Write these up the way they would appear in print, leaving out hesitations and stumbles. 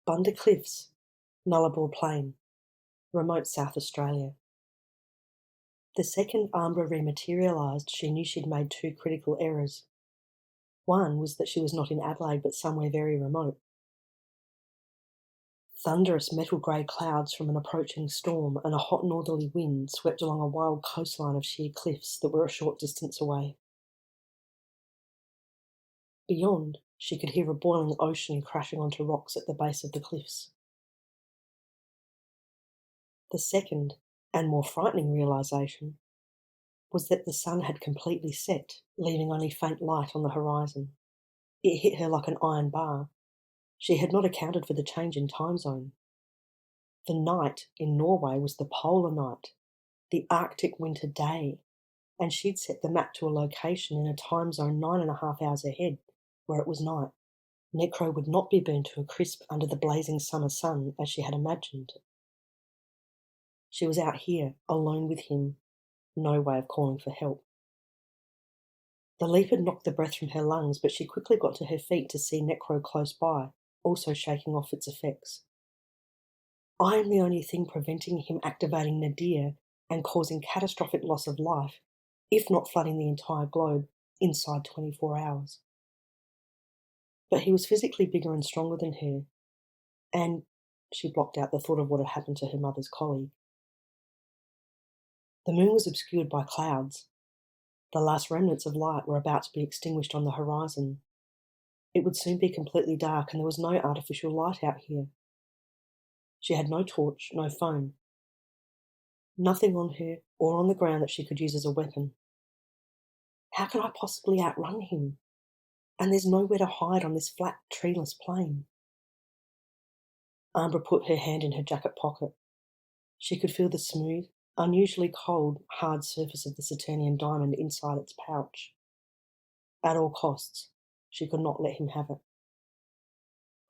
Bunda Cliffs, Nullarbor Plain, remote South Australia. The second Ambra rematerialised, she knew she'd made two critical errors. One was that she was not in Adelaide but somewhere very remote. Thunderous metal grey clouds from an approaching storm and a hot northerly wind swept along a wild coastline of sheer cliffs that were a short distance away. Beyond, she could hear a boiling ocean crashing onto rocks at the base of the cliffs. The second, and more frightening realisation, was that the sun had completely set, leaving only faint light on the horizon. It hit her like an iron bar. She had not accounted for the change in time zone. The night in Norway was the polar night, the Arctic winter day, and she'd set the map to a location in a time zone 9.5 hours ahead, where it was night. Necro would not be burned to a crisp under the blazing summer sun as she had imagined. She was out here, alone with him, no way of calling for help. The leap had knocked the breath from her lungs, but she quickly got to her feet to see Necro close by, also shaking off its effects. I am the only thing preventing him activating Nadir and causing catastrophic loss of life, if not flooding the entire globe, inside 24 hours. But he was physically bigger and stronger than her, and she blocked out the thought of what had happened to her mother's colleague. The moon was obscured by clouds. The last remnants of light were about to be extinguished on the horizon. It would soon be completely dark, and there was no artificial light out here. She had no torch, no phone. Nothing on her or on the ground that she could use as a weapon. How can I possibly outrun him? And there's nowhere to hide on this flat, treeless plain. Ambra put her hand in her jacket pocket. She could feel the smooth, unusually cold, hard surface of the Saturnian diamond inside its pouch. At all costs, she could not let him have it.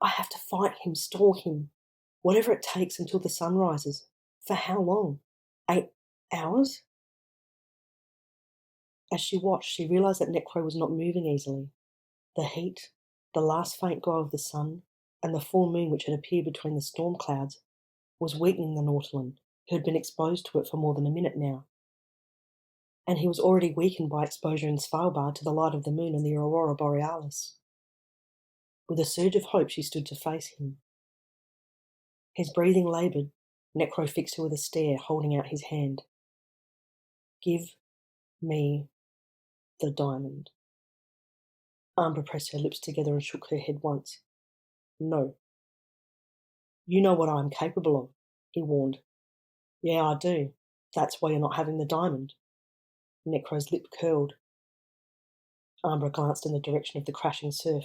I have to fight him, stall him, whatever it takes until the sun rises. For how long? 8 hours? As she watched, she realised that Necro was not moving easily. The heat, the last faint glow of the sun, and the full moon which had appeared between the storm clouds was weakening the Nautilus, who had been exposed to it for more than a minute now. And he was already weakened by exposure in Svalbard to the light of the moon and the aurora borealis. With a surge of hope, she stood to face him. His breathing laboured. Necro fixed her with a stare, holding out his hand. Give me the diamond. Ambra pressed her lips together and shook her head once. No. You know what I am capable of, he warned. Yeah, I do. That's why you're not having the diamond. Necro's lip curled. Ambra glanced in the direction of the crashing surf.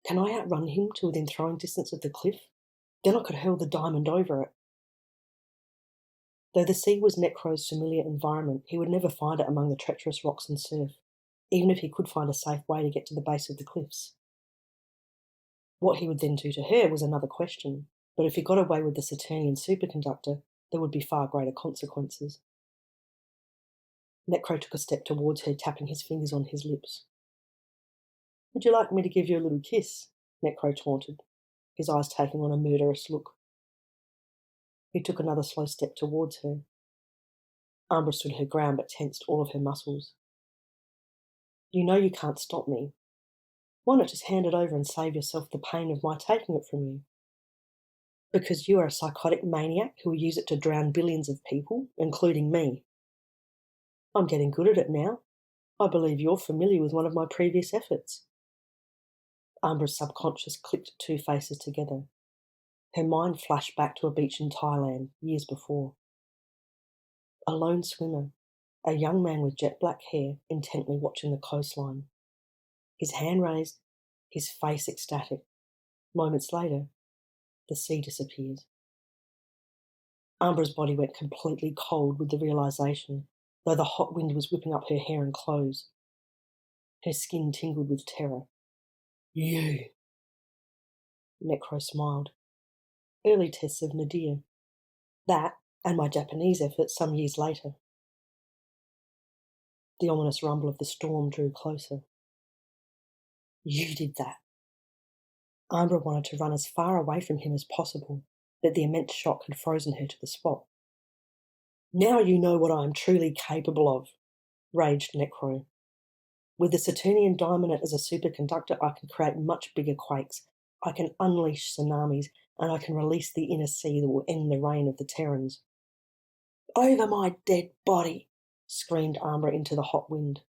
Can I outrun him to within throwing distance of the cliff? Then I could hurl the diamond over it. Though the sea was Necro's familiar environment, he would never find it among the treacherous rocks and surf, even if he could find a safe way to get to the base of the cliffs. What he would then do to her was another question, but if he got away with the Saturnian superconductor, there would be far greater consequences. Necro took a step towards her, tapping his fingers on his lips. Would you like me to give you a little kiss? Necro taunted, his eyes taking on a murderous look. He took another slow step towards her. Ambra stood her ground but tensed all of her muscles. You know you can't stop me. Why not just hand it over and save yourself the pain of my taking it from you? Because you are a psychotic maniac who will use it to drown billions of people, including me. I'm getting good at it now. I believe you're familiar with one of my previous efforts. Ambra's subconscious clicked two faces together. Her mind flashed back to a beach in Thailand, years before. A lone swimmer, a young man with jet black hair, intently watching the coastline. His hand raised, his face ecstatic. Moments later, the sea disappears. Ambra's body went completely cold with the realisation, though the hot wind was whipping up her hair and clothes. Her skin tingled with terror. You! Necro smiled. Early tests of Nadir. That, and my Japanese efforts some years later. The ominous rumble of the storm drew closer. You did that. Ambra wanted to run as far away from him as possible, but the immense shock had frozen her to the spot. Now you know what I am truly capable of, raged Necro. With the Saturnian diamond as a superconductor, I can create much bigger quakes. I can unleash tsunamis, and I can release the inner sea that will end the reign of the Terrans. Over my dead body, screamed Ambra into the hot wind.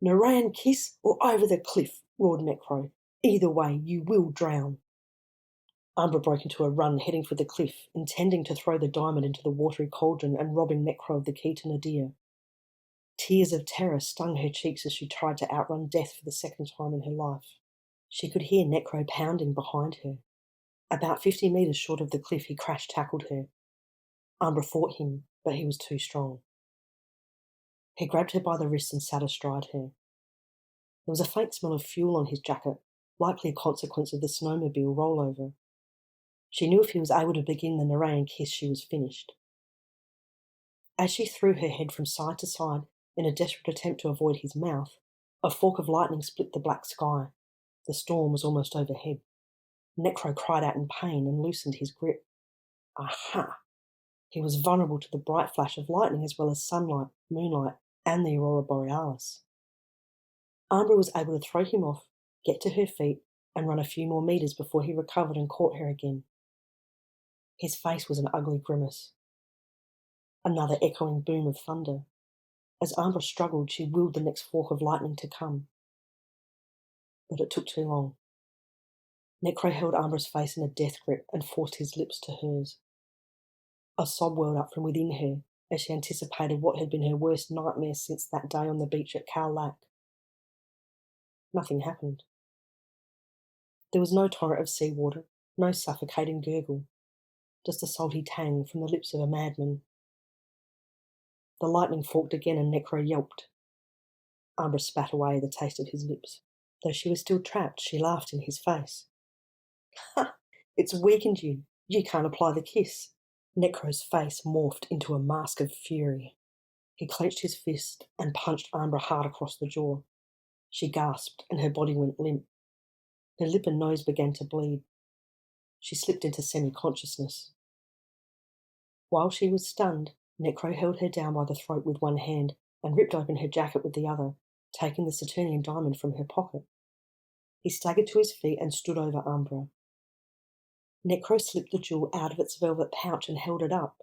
Narayan kiss or over the cliff, roared Necro. Either way, you will drown. Ambra broke into a run, heading for the cliff, intending to throw the diamond into the watery cauldron and robbing Necro of the key to Nadir. Tears of terror stung her cheeks as she tried to outrun death for the second time in her life. She could hear Necro pounding behind her. About 50 metres short of the cliff, he crash-tackled her. Ambra fought him, but he was too strong. He grabbed her by the wrist and sat astride her. There was a faint smell of fuel on his jacket, likely a consequence of the snowmobile rollover. She knew if he was able to begin the Narayan kiss, she was finished. As she threw her head from side to side in a desperate attempt to avoid his mouth, a fork of lightning split the black sky. The storm was almost overhead. Necro cried out in pain and loosened his grip. Aha! He was vulnerable to the bright flash of lightning as well as sunlight, moonlight, and the aurora borealis. Ambra was able to throw him off, get to her feet, and run a few more metres before he recovered and caught her again. His face was an ugly grimace. Another echoing boom of thunder. As Ambra struggled, she willed the next fork of lightning to come. But it took too long. Necro held Ambra's face in a death grip and forced his lips to hers. A sob welled up from within her as she anticipated what had been her worst nightmare since that day on the beach at Khao Lak. Nothing happened. There was no torrent of seawater, no suffocating gurgle, just a salty tang from the lips of a madman. The lightning forked again and Necro yelped. Ambra spat away the taste of his lips. Though she was still trapped, she laughed in his face. Ha! It's weakened you. You can't apply the kiss. Necro's face morphed into a mask of fury. He clenched his fist and punched Ambra hard across the jaw. She gasped and her body went limp. Her lip and nose began to bleed. She slipped into semi-consciousness. While she was stunned, Necro held her down by the throat with one hand and ripped open her jacket with the other, taking the Saturnian diamond from her pocket. He staggered to his feet and stood over Ambra. Necro slipped the jewel out of its velvet pouch and held it up,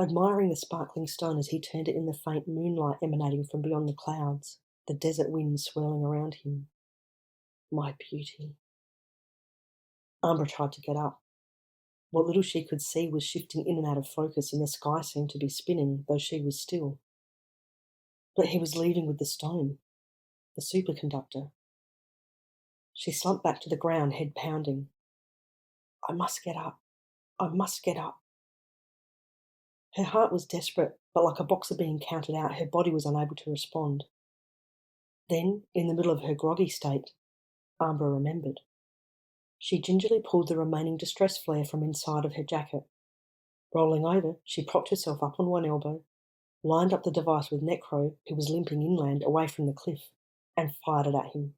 admiring the sparkling stone as he turned it in the faint moonlight emanating from beyond the clouds, the desert wind swirling around him. My beauty. Ambra tried to get up. What little she could see was shifting in and out of focus, and the sky seemed to be spinning, though she was still. But he was leaving with the stone, the superconductor. She slumped back to the ground, head pounding. I must get up. I must get up. Her heart was desperate, but like a boxer being counted out, her body was unable to respond. Then, in the middle of her groggy state, Ambra remembered. She gingerly pulled the remaining distress flare from inside of her jacket. Rolling over, she propped herself up on one elbow, lined up the device with Necro, who was limping inland away from the cliff, and fired it at him.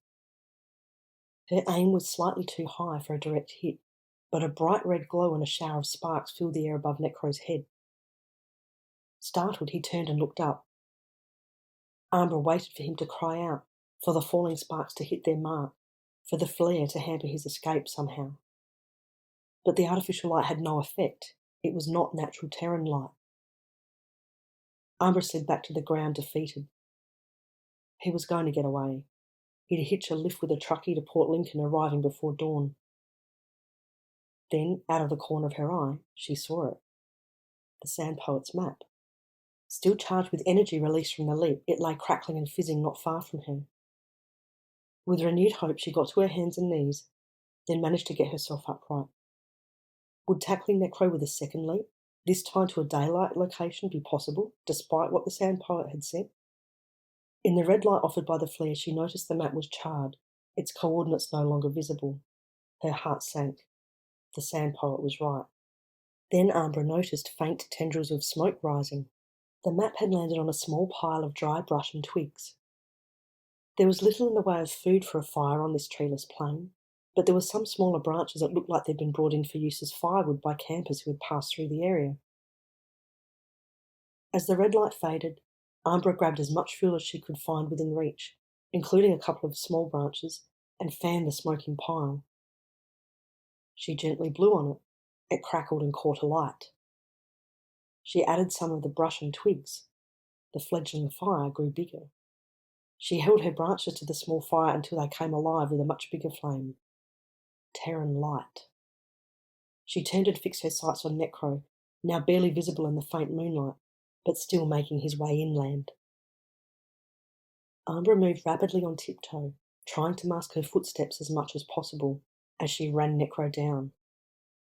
Her aim was slightly too high for a direct hit, but a bright red glow and a shower of sparks filled the air above Necro's head. Startled, he turned and looked up. Ambra waited for him to cry out, for the falling sparks to hit their mark, for the flare to hamper his escape somehow. But the artificial light had no effect. It was not natural Terran light. Ambra slid back to the ground, defeated. He was going to get away. He'd hitch a lift with a truckie to Port Lincoln, arriving before dawn. Then, out of the corner of her eye, she saw it. The Sand Poet's map. Still charged with energy released from the leap, it lay crackling and fizzing not far from her. With renewed hope, she got to her hands and knees, then managed to get herself upright. Would tackling Necro with a second leap, this time to a daylight location, be possible, despite what the Sand Poet had said? In the red light offered by the flare, she noticed the map was charred, its coordinates no longer visible. Her heart sank. The Sand Poet was right. Then Ambra noticed faint tendrils of smoke rising. The map had landed on a small pile of dry brush and twigs. There was little in the way of food for a fire on this treeless plain, but there were some smaller branches that looked like they'd been brought in for use as firewood by campers who had passed through the area. As the red light faded, Ambra grabbed as much fuel as she could find within reach, including a couple of small branches, and fanned the smoking pile. She gently blew on it. It crackled and caught alight. She added some of the brush and twigs. The fledgling fire grew bigger. She held her branches to the small fire until they came alive with a much bigger flame. Terran light. She turned and fixed her sights on Necro, now barely visible in the faint moonlight, but still making his way inland. Ambra moved rapidly on tiptoe, trying to mask her footsteps as much as possible as she ran Necro down.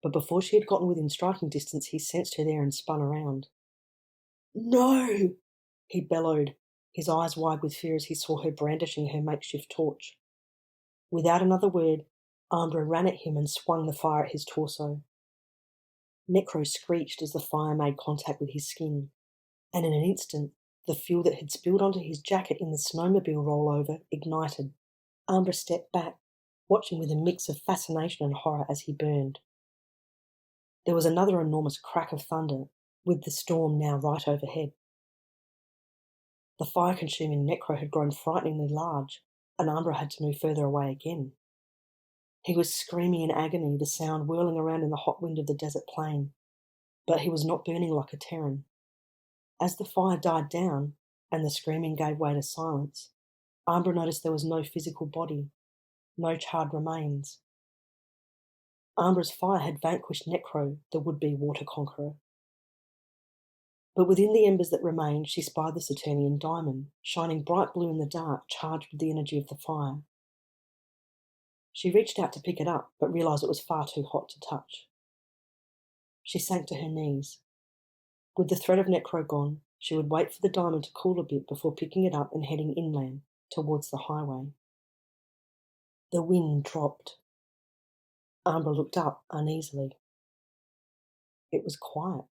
But before she had gotten within striking distance, he sensed her there and spun around. "No!" he bellowed, his eyes wide with fear as he saw her brandishing her makeshift torch. Without another word, Ambra ran at him and swung the fire at his torso. Necro screeched as the fire made contact with his skin, and in an instant, the fuel that had spilled onto his jacket in the snowmobile rollover ignited. Ambra stepped back, watching with a mix of fascination and horror as he burned. There was another enormous crack of thunder, with the storm now right overhead. The fire-consuming Necro had grown frighteningly large, and Ambra had to move further away again. He was screaming in agony, the sound whirling around in the hot wind of the desert plain, but he was not burning like a Terran. As the fire died down, and the screaming gave way to silence, Ambra noticed there was no physical body, no charred remains. Ambra's fire had vanquished Necro, the would-be water conqueror. But within the embers that remained, she spied the Saturnian diamond, shining bright blue in the dark, charged with the energy of the fire. She reached out to pick it up, but realised it was far too hot to touch. She sank to her knees. With the threat of Necro gone, she would wait for the diamond to cool a bit before picking it up and heading inland, towards the highway. The wind dropped. Ambra looked up uneasily. It was quiet.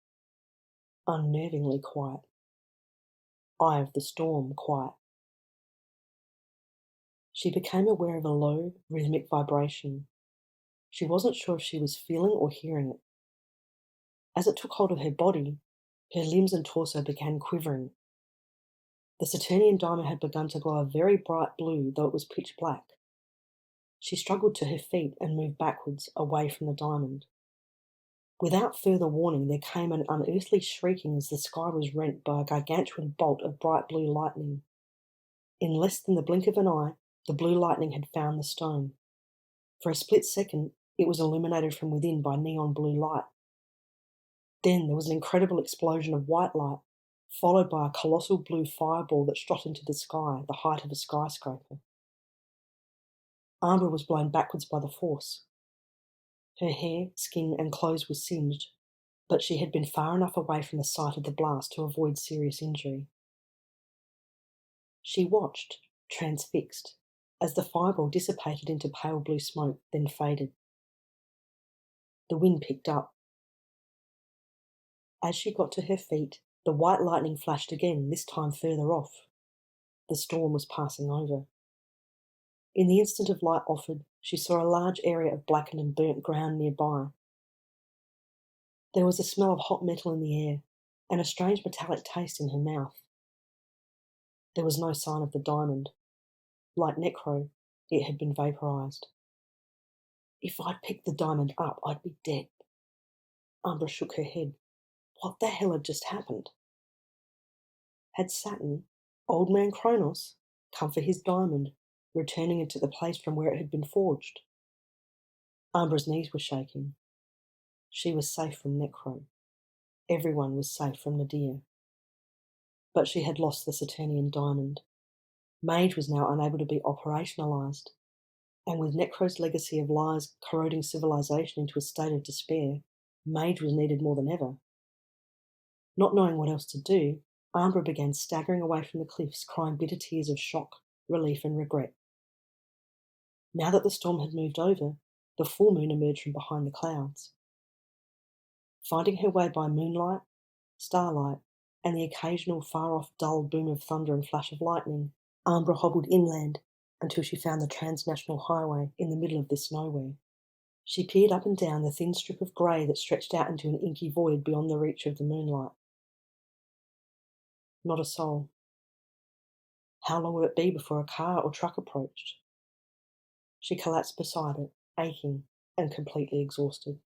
Unnervingly quiet. Eye of the storm quiet. She became aware of a low, rhythmic vibration. She wasn't sure if she was feeling or hearing it. As it took hold of her body, her limbs and torso began quivering. The Saturnian diamond had begun to glow a very bright blue, though it was pitch black. She struggled to her feet and moved backwards, away from the diamond. Without further warning, there came an unearthly shrieking as the sky was rent by a gargantuan bolt of bright blue lightning. In less than the blink of an eye, the blue lightning had found the stone. For a split second, it was illuminated from within by neon blue light. Then there was an incredible explosion of white light, followed by a colossal blue fireball that shot into the sky, the height of a skyscraper. Ambra was blown backwards by the force. Her hair, skin, and clothes were singed, but she had been far enough away from the site of the blast to avoid serious injury. She watched, transfixed, as the fireball dissipated into pale blue smoke, then faded. The wind picked up. As she got to her feet, the white lightning flashed again, this time further off. The storm was passing over. In the instant of light offered, she saw a large area of blackened and burnt ground nearby. There was a smell of hot metal in the air, and a strange metallic taste in her mouth. There was no sign of the diamond. Like Necro, it had been vaporized. If I'd picked the diamond up, I'd be dead. Ambra shook her head. What the hell had just happened? Had Saturn, Old Man Kronos, come for his diamond, returning it to the place from where it had been forged? Ambra's knees were shaking. She was safe from Necro. Everyone was safe from Nadir. But she had lost the Saturnian diamond. MAGE was now unable to be operationalised, and with Necro's legacy of lies corroding civilisation into a state of despair, MAGE was needed more than ever. Not knowing what else to do, Ambra began staggering away from the cliffs, crying bitter tears of shock, relief and regret. Now that the storm had moved over, the full moon emerged from behind the clouds. Finding her way by moonlight, starlight, and the occasional far-off dull boom of thunder and flash of lightning, Ambra hobbled inland until she found the transnational highway in the middle of this nowhere. She peered up and down the thin strip of grey that stretched out into an inky void beyond the reach of the moonlight. Not a soul. How long would it be before a car or truck approached? She collapsed beside it, aching and completely exhausted.